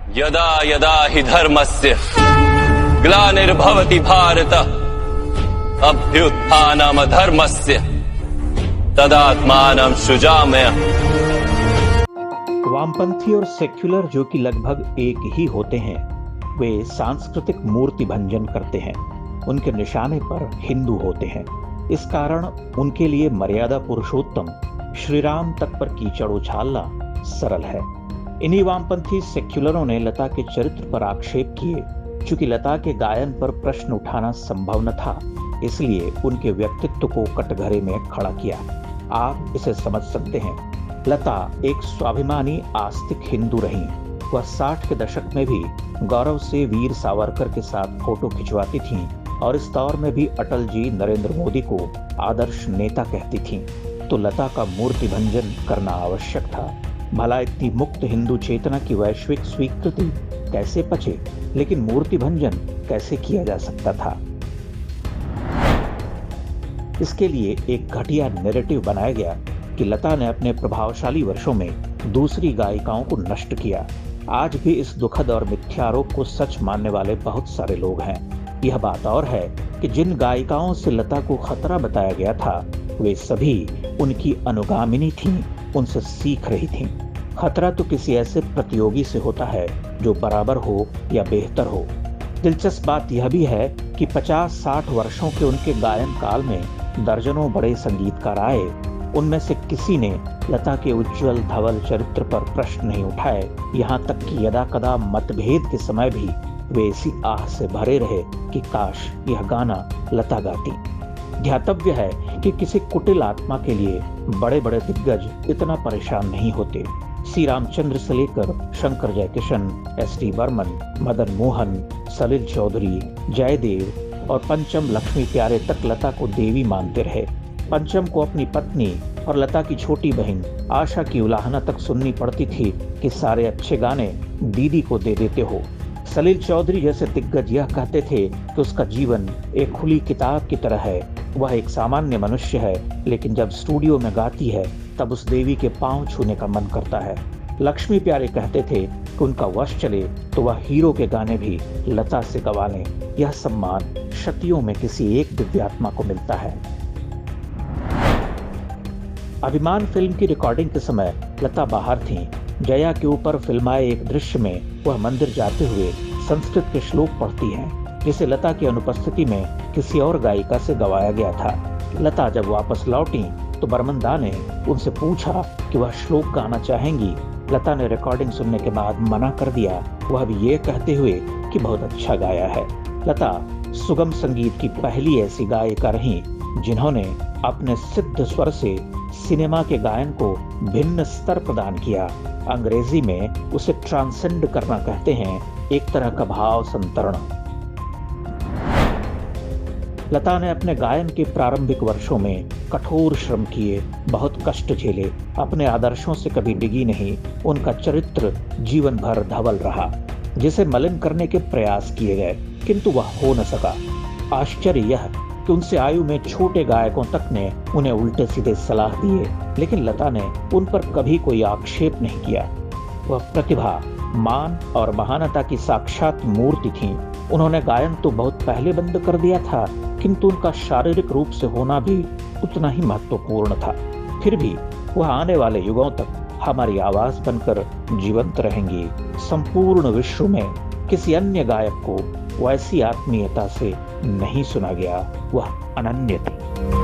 यदा यदा हि धर्मस्य ग्लानिर्भवति भारत अभ्युत्थानमधर्मस्य तदात्मानं सृजाम्यहम्। वामपंथी और सेक्युलर जो कि लगभग एक ही होते हैं, वे सांस्कृतिक मूर्ति भंजन करते हैं। उनके निशाने पर हिंदू होते हैं। इस कारण उनके लिए मर्यादा पुरुषोत्तम श्री राम तक पर कीचड़ उछालना सरल है। इन्हीं वामपंथी सेक्युलरों ने लता के चरित्र पर आक्षेप किए। चूंकि लता के गायन पर प्रश्न उठाना संभव न था, इसलिए उनके व्यक्तित्व को कटघरे में खड़ा किया। आप इसे समझ सकते हैं। लता एक स्वाभिमानी आस्तिक हिंदू रही। वह 60 के दशक में भी गौरव से वीर सावरकर के साथ फोटो खिंचवाती थीं और इस दौर में भी अटल जी नरेंद्र मोदी को आदर्श नेता कहती थीं। तो लता का मूर्ति भंजन करना आवश्यक था। भला इतनी मुक्त हिंदू चेतना की वैश्विक स्वीकृति कैसे पचे, लेकिन मूर्ति भंजन कैसे किया जा सकता था? इसके लिए एक घटिया नैरेटिव बनाया गया कि लता ने अपने प्रभावशाली वर्षों में दूसरी गायिकाओं को नष्ट किया। आज भी इस दुखद और मिथ्या आरोप को सच मानने वाले बहुत सारे लोग हैं। यह बात और है कि जिन गायिकाओं से लता को खतरा बताया गया था, वे सभी उनकी अनुगामिनी थीं, उनसे सीख रही थीं। खतरा तो किसी ऐसे प्रतियोगी से होता है जो बराबर हो या बेहतर हो। दिलचस्प बात यह भी है कि 50-60 वर्षों के उनके गायन काल में दर्जनों बड़े संगीतकार आए। उनमें से किसी ने लता के उज्जवल धवल चरित्र पर प्रश्न नहीं उठाए। यहाँ तक कि यदा कदा मतभेद के समय भी वे इसी आह से भरे रहे कि काश यह गाना लता गाती। ध्यातव्य है कि किसी कुटिल आत्मा के लिए बड़े बड़े दिग्गज इतना परेशान नहीं होते। श्री रामचंद्र से लेकर शंकर जयकिशन, एस.डी. बर्मन, मदन मोहन, सलिल चौधरी, जयदेव और पंचम लक्ष्मी प्यारे तक लता को देवी मानते रहे। पंचम को अपनी पत्नी और लता की छोटी बहन आशा की उलाहना तक सुननी पड़ती थी कि सारे अच्छे गाने दीदी को दे देते हो। सलिल चौधरी जैसे दिग्गज यह कहते थे कि उसका जीवन एक खुली किताब की तरह है। वह एक सामान्य मनुष्य है, लेकिन जब स्टूडियो में गाती है तब उस देवी के पांव छूने का मन करता है। लक्ष्मी प्यारे कहते थे कि उनका वश चले तो वह हीरो के गाने भी लता से गवा लें। यह सम्मान शतियों में किसी एक दिव्यात्मा को मिलता है। अभिमान फिल्म की रिकॉर्डिंग के समय लता बाहर थीं। जया के ऊपर फिल्माए एक दृश्य में वह मंदिर जाते हुए संस्कृत के श्लोक पढ़ती हैं, जिसे लता की अनुपस्थिति में किसी और गायिका से गवाया गया था। लता जब वापस लौटी तो बर्मन दा ने उनसे पूछा कि वह श्लोक गाना चाहेंगी। लता ने रिकॉर्डिंग सुनने के बाद मना कर दिया, वह भी ये कहते हुए कि बहुत अच्छा गाया है। लता सुगम संगीत की पहली ऐसी गायिका रही जिन्होंने अपने सिद्ध स्वर से सिनेमा के गायन को भिन्न स्तर प्रदान किया। अंग्रेजी में उसे ट्रांसेंड करना कहते हैं, एक तरह का भाव संतरण। लता ने अपने गायन के प्रारंभिक वर्षों में कठोर श्रम किए, बहुत कष्ट झेले, अपने आदर्शों से कभी डिगी नहीं। उनका चरित्र जीवन भर धवल रहा, जिसे मलिन करने के प्रयास किए गए, किंतु वह हो न सका। आश्चर्य यह कि उनसे आयु में छोटे गायकों तक ने उन्हें उल्टे सीधे सलाह दिए, लेकिन लता ने उन पर कभी कोई आक्षेप नहीं किया। वह प्रतिभा, मान और महानता की साक्षात मूर्ति थीं। उन्होंने गायन तो बहुत पहले बंद कर दिया था, किंतु उनका शारीरिक रूप से होना भी उतना ही महत्वपूर्ण था। फिर भी वह आने वाले युगों तक हमारी आवाज बनकर जीवंत रहेंगी। संपूर्ण विश्व में किसी अन्य गायक को वैसी आत्मीयता से नहीं सुना गया। वह अनन्य थी।